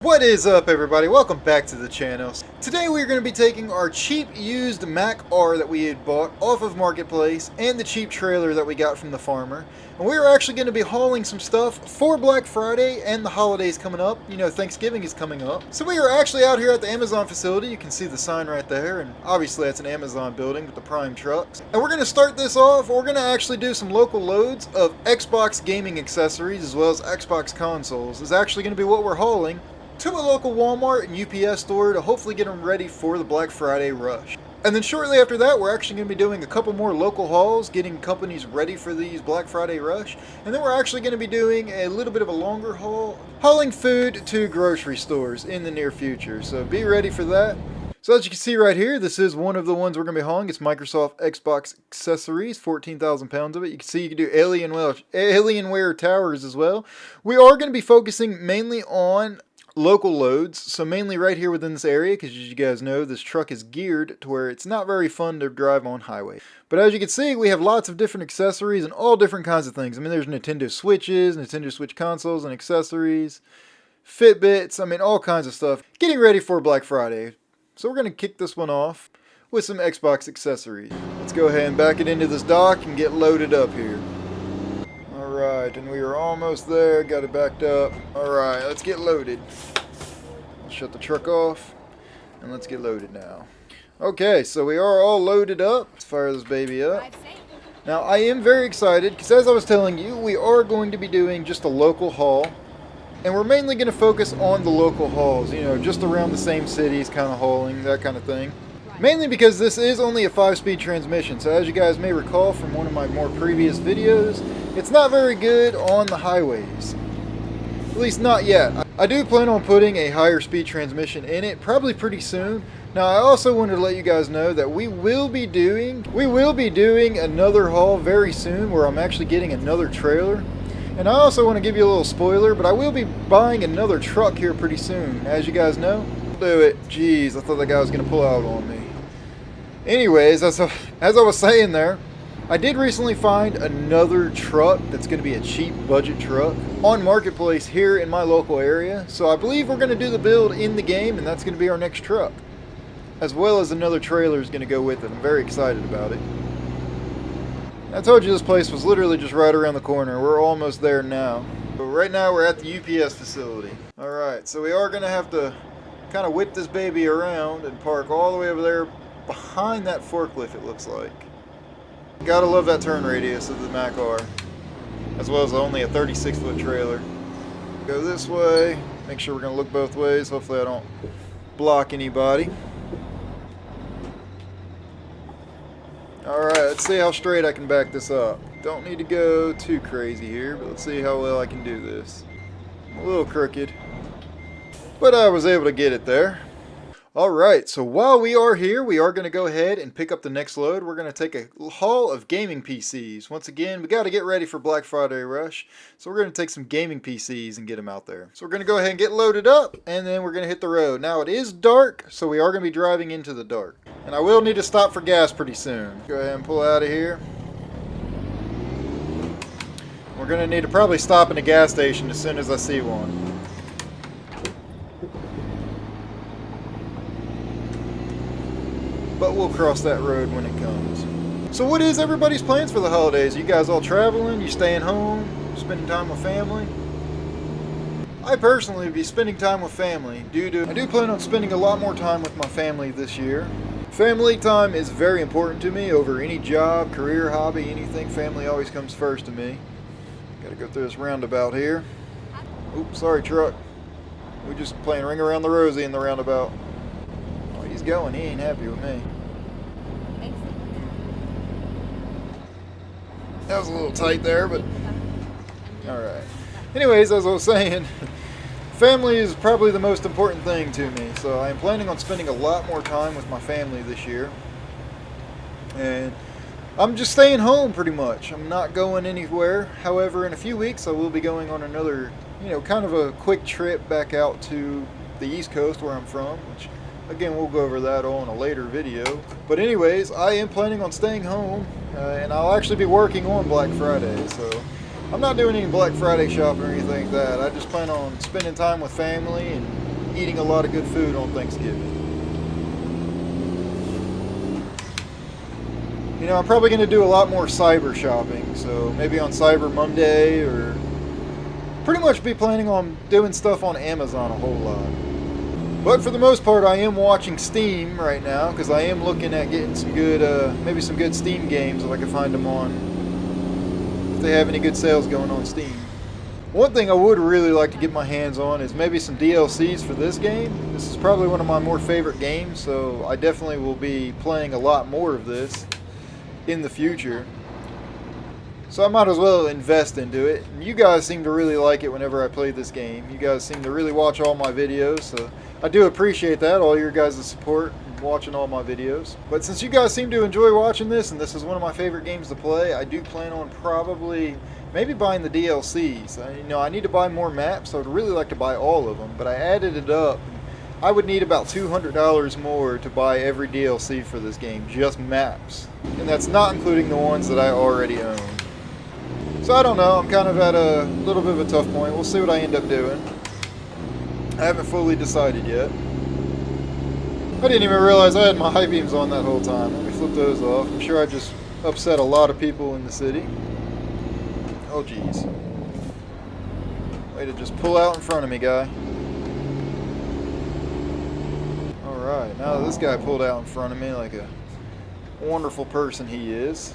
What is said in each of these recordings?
What is up, everybody? Welcome back to the channel. Today we're going to be taking our cheap used Mack R that we had bought off of Marketplace and the cheap trailer that we got from the farmer. And we're actually going to be hauling some stuff for Black Friday and the holidays coming up. You know, Thanksgiving is coming up. So we are actually out here at the Amazon facility. You can see the sign right there, and obviously that's an Amazon building with the Prime trucks. And we're going to start this off. We're going to actually do some local loads of Xbox gaming accessories as well as Xbox consoles. Is actually going to be what we're hauling to a local Walmart and UPS store to hopefully get them ready for the Black Friday rush. And then shortly after that, we're actually going to be doing a couple more local hauls, getting companies ready for these Black Friday rush. And then we're actually going to be doing a little bit of a longer haul, hauling food to grocery stores in the near future. So be ready for that. So as you can see right here, this is one of the ones we're going to be hauling. It's Microsoft Xbox accessories, 14,000 pounds of it. You can see you can do Alienware towers as well. We are going to be focusing mainly on local loads, so mainly right here within this area, because as you guys know, this truck is geared to where it's not very fun to drive on highway. But as you can see, we have lots of different accessories and all different kinds of things. I mean, there's Nintendo Switches, Nintendo Switch consoles and accessories, Fitbits, I mean, all kinds of stuff. Getting ready for Black Friday. So we're going to kick this one off with some Xbox accessories. Let's go ahead and back it into this dock and get loaded up here. Alright, and we are almost there. Got it backed up. Alright, let's get loaded. Let's shut the truck off, and let's get loaded now. Okay, so we are all loaded up. Let's fire this baby up. Now, I am very excited, because as I was telling you, we are going to be doing just a local haul. And we're mainly going to focus on the local hauls, you know, just around the same cities, kind of hauling, that kind of thing. Mainly because this is only a 5-speed transmission, so as you guys may recall from one of my more previous videos, it's not very good on the highways. At least not yet. I do plan on putting a higher speed transmission in it, probably pretty soon. Now I also wanted to let you guys know that we will be doing another haul very soon where I'm actually getting another trailer. And I also want to give you a little spoiler, but I will be buying another truck here pretty soon, as you guys know. Do it. Jeez, I thought that guy was going to pull out on me. Anyways, as I was saying there, I did recently find another truck that's going to be a cheap budget truck on Marketplace here in my local area. So I believe we're going to do the build in the game, and that's going to be our next truck. As well as another trailer is going to go with it. I'm very excited about it. I told you this place was literally just right around the corner. We're almost there now. But right now we're at the UPS facility. Alright, so we are going to have to kind of whip this baby around and park all the way over there behind that forklift, it looks like. Gotta love that turn radius of the Mack R, as well as only a 36-foot trailer. Go this way, make sure we're going to look both ways. Hopefully I don't block anybody. Alright, let's see how straight I can back this up. Don't need to go too crazy here, but let's see how well I can do this. A little crooked, but I was able to get it there. Alright, so while we are here, we are going to go ahead and pick up the next load. We're going to take a haul of gaming PCs. Once again, we got to get ready for Black Friday rush. So we're going to take some gaming PCs and get them out there. So we're going to go ahead and get loaded up, and then we're going to hit the road. Now it is dark, so we are going to be driving into the dark. And I will need to stop for gas pretty soon. Go ahead and pull out of here. We're going to need to probably stop in a gas station as soon as I see one. But we'll cross that road when it comes. So what is everybody's plans for the holidays? Are you guys all traveling? You staying home? Spending time with family? I personally will be spending time with family. I do plan on spending a lot more time with my family this year. Family time is very important to me over any job, career, hobby, anything. Family always comes first to me. Gotta go through this roundabout here. Oops, sorry truck. We just playing Ring Around the Rosie in the roundabout. Oh, he's going. He ain't happy with me. That was a little tight there, but alright. Anyways, as I was saying, family is probably the most important thing to me. So I am planning on spending a lot more time with my family this year. And I'm just staying home pretty much. I'm not going anywhere. However, in a few weeks I will be going on another, kind of a quick trip back out to the East Coast where I'm from, which again, we'll go over that on a later video. But anyways, I am planning on staying home, and I'll actually be working on Black Friday. So I'm not doing any Black Friday shopping or anything like that. I just plan on spending time with family and eating a lot of good food on Thanksgiving. You know, I'm probably going to do a lot more cyber shopping, so maybe on Cyber Monday, or pretty much be planning on doing stuff on Amazon a whole lot. But for the most part, I am watching Steam right now, because I am looking at getting some good, maybe some good Steam games if I can find them on, if they have any good sales going on Steam. One thing I would really like to get my hands on is maybe some DLCs for this game. This is probably one of my more favorite games, so I definitely will be playing a lot more of this in the future. So I might as well invest into it. And you guys seem to really like it whenever I play this game. You guys seem to really watch all my videos, so I do appreciate that, all your guys' support and watching all my videos. But since you guys seem to enjoy watching this, and this is one of my favorite games to play, I do plan on probably maybe buying the DLCs. You know, I need to buy more maps, so I'd really like to buy all of them, but I added it up. I would need about $200 more to buy every DLC for this game, just maps. And that's not including the ones that I already own. So I don't know, I'm kind of at a little bit of a tough point. We'll see what I end up doing. I haven't fully decided yet. I didn't even realize I had my high beams on that whole time. Let me flip those off. I'm sure I just upset a lot of people in the city. Oh geez. Way to just pull out in front of me, guy. Alright, now that this guy pulled out in front of me like a wonderful person he is.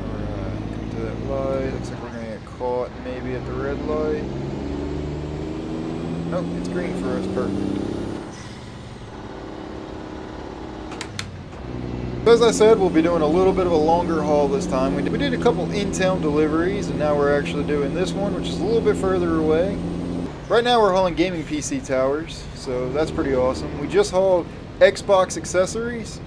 Alright, come to that light. Looks like we're going to get caught maybe at the red light. Nope, it's green for us. Perfect. As I said, we'll be doing a little bit of a longer haul this time. We did a couple in-town deliveries, and now we're actually doing this one, which is a little bit further away. Right now we're hauling gaming PC towers, so that's pretty awesome. We just hauled Xbox accessories,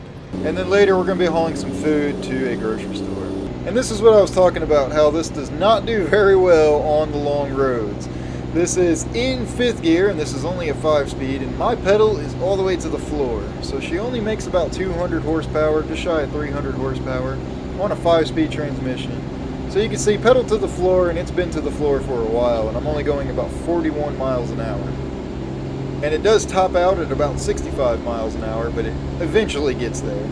and then later we're going to be hauling some food to a grocery store. And this is what I was talking about, how this does not do very well on the long roads. This is in 5th gear, and this is only a 5-speed, and my pedal is all the way to the floor. So she only makes about 200 horsepower, just shy of 300 horsepower, on a 5-speed transmission. So you can see pedal to the floor, and it's been to the floor for a while, and I'm only going about 41 miles an hour. And it does top out at about 65 miles an hour, but it eventually gets there.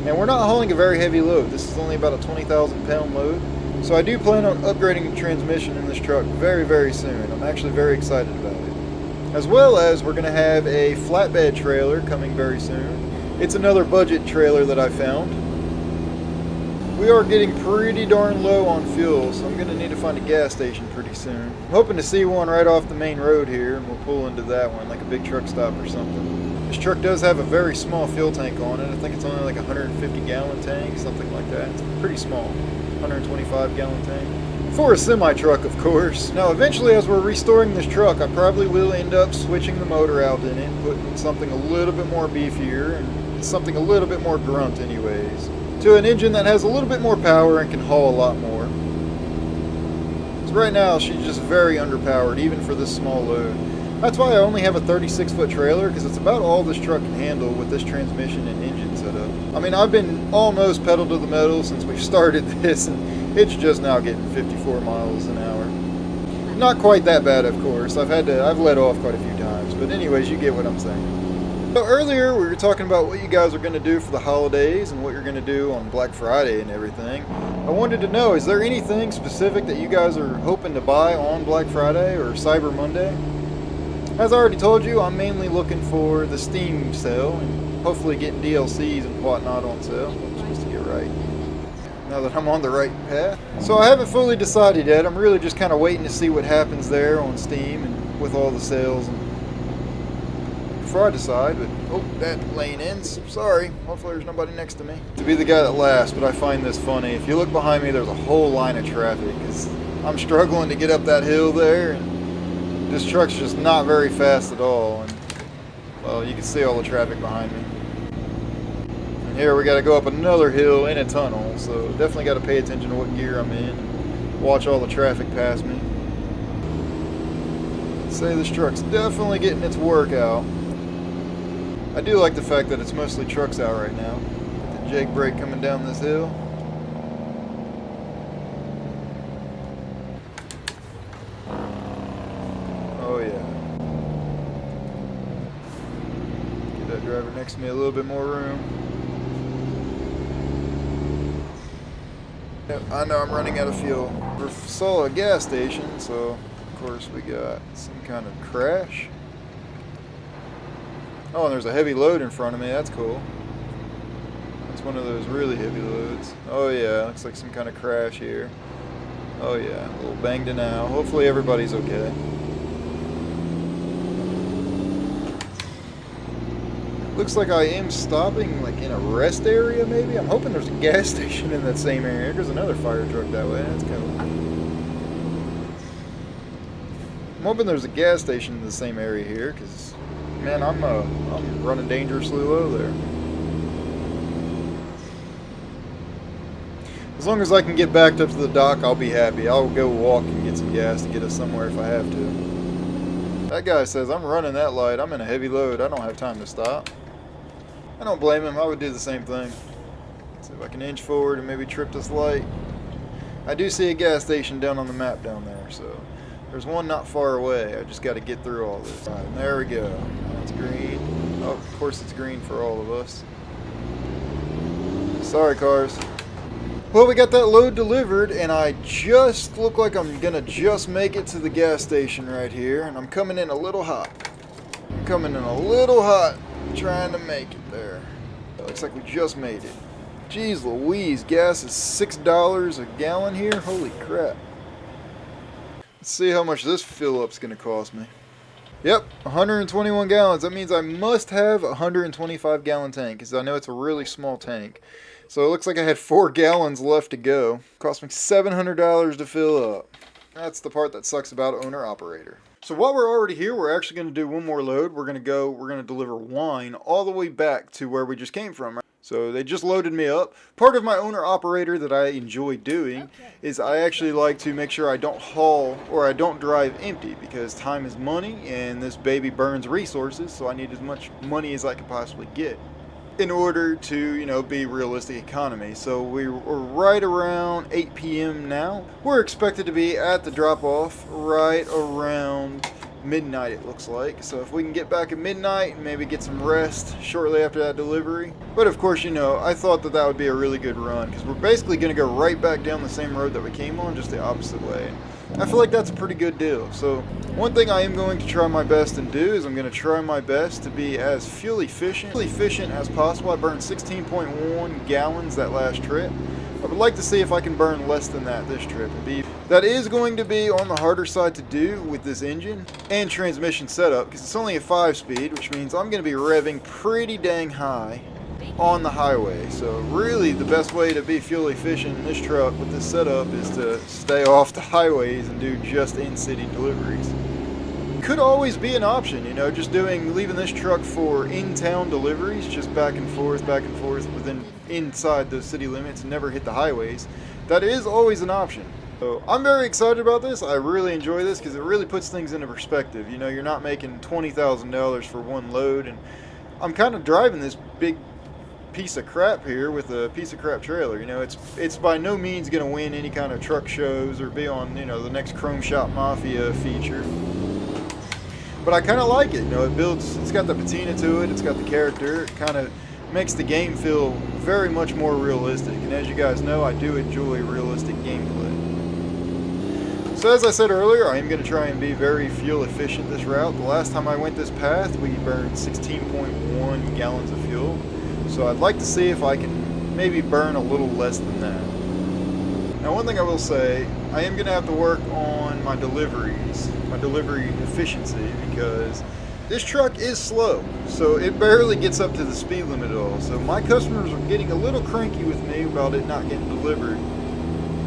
And we're not hauling a very heavy load. This is only about a 20,000 pound load. So I do plan on upgrading the transmission in this truck very, very soon. I'm actually very excited about it. As well as we're going to have a flatbed trailer coming very soon. It's another budget trailer that I found. We are getting pretty darn low on fuel, so I'm going to need to find a gas station pretty soon. I'm hoping to see one right off the main road here, and we'll pull into that one, like a big truck stop or something. This truck does have a very small fuel tank on it. I think it's only like a 150 gallon tank, something like that. It's pretty small. 125 gallon tank. For a semi-truck, of course. Now, eventually, as we're restoring this truck, I probably will end up switching the motor out in it, putting something a little bit more beefier, and something a little bit more grunt anyways, to an engine that has a little bit more power and can haul a lot more. So right now, she's just very underpowered, even for this small load. That's why I only have a 36-foot trailer, because it's about all this truck can handle with this transmission and engine setup. I mean, I've been almost pedal to the metal since we started this, and it's just now getting 54 miles an hour. Not quite that bad, of course. I've let off quite a few times, but anyways, you get what I'm saying. So earlier, we were talking about what you guys are going to do for the holidays and what you're going to do on Black Friday and everything. I wanted to know, is there anything specific that you guys are hoping to buy on Black Friday or Cyber Monday? As I already told you, I'm mainly looking for the Steam sale and hopefully getting DLCs and whatnot on sale. I'm supposed to get right now that I'm on the right path. So I haven't fully decided yet. I'm really just kind of waiting to see what happens there on Steam and with all the sales and before I decide. But oh, that lane ends. Sorry. Hopefully there's nobody next to me. To be the guy that laughs, but I find this funny. If you look behind me, there's a whole line of traffic because I'm struggling to get up that hill there. And this truck's just not very fast at all, and well, you can see all the traffic behind me. And here we got to go up another hill in a tunnel, so definitely got to pay attention to what gear I'm in and watch all the traffic pass me. I'd say this truck's definitely getting its work out. I do like the fact that it's mostly trucks out right now. The Jake brake coming down this hill. driver next to me a little bit more room. Yep, I know I'm running out of fuel. We saw a gas station, so of course we got some kind of crash. Oh, and there's a heavy load in front of me. That's cool. It's one of those really heavy loads. Oh yeah, looks like some kind of crash here. Oh yeah, a little banged in now. Hopefully everybody's okay. Looks like I am stopping like in a rest area maybe. I'm hoping there's a gas station in that same area. There's another fire truck that way. That's cool. I'm hoping there's a gas station in the same area here, because man, I'm running dangerously low there. As long as I can get backed up to the dock, I'll be happy. I'll go walk and get some gas to get us somewhere if I have to. That guy says, I'm running that light. I'm in a heavy load. I don't have time to stop. I don't blame him. I would do the same thing. See if I can inch forward and maybe trip this light. I do see a gas station down on the map down there, so there's one not far away. I just got to get through all this. All right, there we go. That's green. Oh, of course it's green for all of us. Sorry, cars. Well, we got that load delivered, and I just look like I'm gonna just make it to the gas station right here, and I'm coming in a little hot. I'm coming in a little hot, trying to make it there. It looks like we just made it. Jeez Louise, gas is $6 a gallon here? Holy crap. Let's see how much this fill up's gonna cost me. Yep, 121 gallons. That means I must have a 125 gallon tank, because I know it's a really small tank. So it looks like I had 4 gallons left to go. Cost me $700 to fill up. That's the part that sucks about owner-operator. So while we're already here, we're actually going to do one more load. We're going to deliver wine all the way back to where we just came from. So they just loaded me up. Part of my owner-operator that I enjoy doing is I actually like to make sure I don't haul or I don't drive empty, because time is money and this baby burns resources, so I need as much money as I can possibly get in order to, you know, be realistic economy. So we're right around 8 p.m. now. We're expected to be at the drop-off right around midnight, it looks like. So if we can get back at midnight and maybe get some rest shortly after that delivery. But of course, you know, I thought that would be a really good run, because we're basically going to go right back down the same road that we came on, just the opposite way. I feel like that's a pretty good deal. So one thing I am going to try my best and do is I'm going to try my best to be as fuel efficient as possible. I burned 16.1 gallons that last trip. I would like to see if I can burn less than that this trip. That is going to be on the harder side to do with this engine and transmission setup, because it's only a 5-speed, which means I'm going to be revving pretty dang high on the highway. So really the best way to be fuel efficient in this truck with this setup is to stay off the highways and do just in-city deliveries. Could always be an option, you know, just leaving this truck for in-town deliveries, just back and forth inside the city limits and never hit the highways. That is always an option. So I'm very excited about this. I really enjoy this because it really puts things into perspective. You know, you're not making $20,000 for one load, and I'm kind of driving this big piece of crap here with a piece of crap trailer. You know, it's by no means going to win any kind of truck shows or be on, you know, the next Chrome Shop Mafia feature. But I kind of like it. You know, it's got the patina to it, it's got the character. It kind of makes the game feel very much more realistic. And as you guys know, I do enjoy realistic gameplay. So as I said earlier, I am going to try and be very fuel efficient this route. The last time I went this path, we burned 16.1 gallons of fuel. So I'd like to see if I can maybe burn a little less than that. Now, one thing I will say, I am going to have to work on my deliveries, my delivery efficiency, because this truck is slow, so it barely gets up to the speed limit at all. So my customers are getting a little cranky with me about it not getting delivered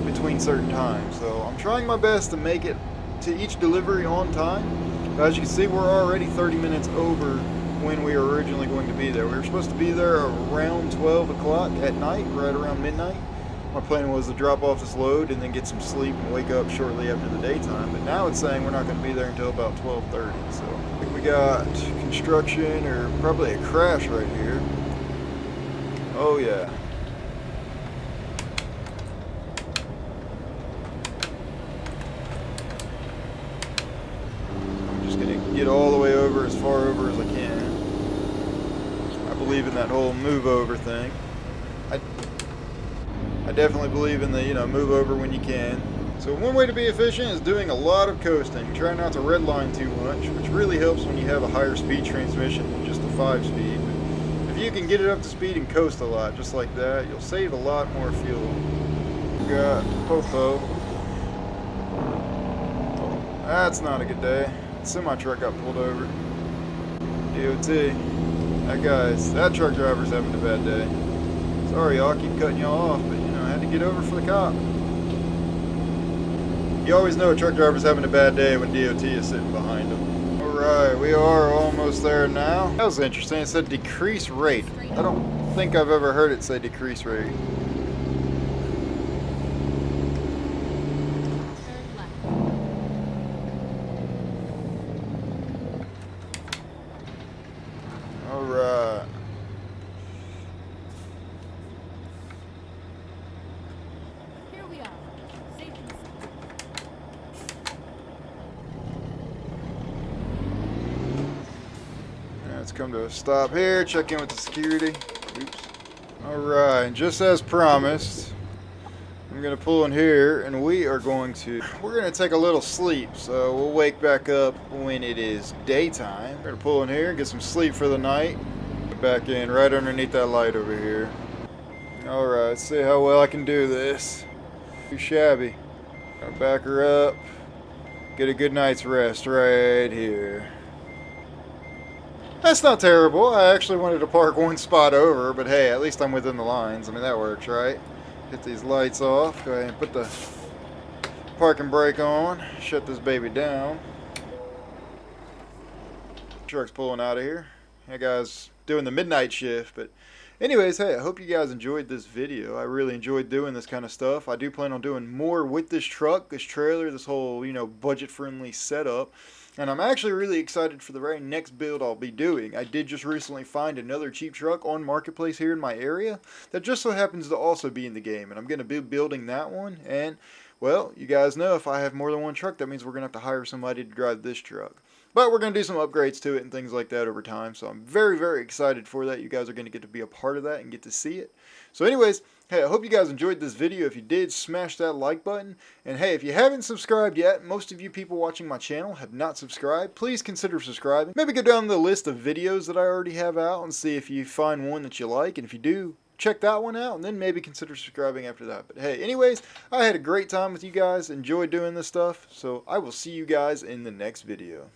between certain times. So I'm trying my best to make it to each delivery on time. But as you can see, we're already 30 minutes over when we were originally going to be there. We were supposed to be there around 12 o'clock at night, right around midnight. My plan was to drop off this load and then get some sleep and wake up shortly after the daytime. But now it's saying we're not going to be there until about 12:30. So I think we got construction or probably a crash right here. Oh yeah. I'm just going to get all the way over, as far over as I can. believe in that whole move over thing. I definitely believe in the, move over when you can. So one way to be efficient is doing a lot of coasting. Try not to redline too much, which really helps when you have a higher speed transmission than just a 5-speed. If you can get it up to speed and coast a lot, just like that, you'll save a lot more fuel. Got Popo. Oh, that's not a good day. Semi-truck got pulled over. DOT. That truck driver's having a bad day. Sorry, y'all, keep cutting y'all off, but I had to get over for the cop. You always know a truck driver's having a bad day when DOT is sitting behind him. Alright, we are almost there now. That was interesting. It said decrease rate. I don't think I've ever heard it say decrease rate. Alright. Here we are. Safe and sound. Let's come to a stop here. Check in with the security. Oops. Alright, just as promised, I'm going to pull in here and we're going to take a little sleep. So we'll wake back up when it is daytime. We're going to pull in here and get some sleep for the night. Get back in right underneath that light over here. Alright, let's see how well I can do this. Too shabby. Gonna back her up. Get a good night's rest right here. That's not terrible. I actually wanted to park one spot over, but hey, at least I'm within the lines. I mean, that works, right? Get these lights off. Go ahead and put the parking brake on. Shut this baby down. Truck's pulling out of here. That guy's doing the midnight shift, but anyways, hey, I hope you guys enjoyed this video. I really enjoyed doing this kind of stuff. I do plan on doing more with this truck, this trailer, this whole, budget-friendly setup. And I'm actually really excited for the very next build I'll be doing. I did just recently find another cheap truck on Marketplace here in my area that just so happens to also be in the game. And I'm going to be building that one. And, well, you guys know if I have more than one truck, that means we're going to have to hire somebody to drive this truck. But we're going to do some upgrades to it and things like that over time. So I'm very, very excited for that. You guys are going to get to be a part of that and get to see it. So anyways, hey, I hope you guys enjoyed this video. If you did, smash that like button. And hey, if you haven't subscribed yet, most of you people watching my channel have not subscribed. Please consider subscribing. Maybe go down the list of videos that I already have out and see if you find one that you like. And if you do, check that one out and then maybe consider subscribing after that. But hey, anyways, I had a great time with you guys. Enjoyed doing this stuff. So I will see you guys in the next video.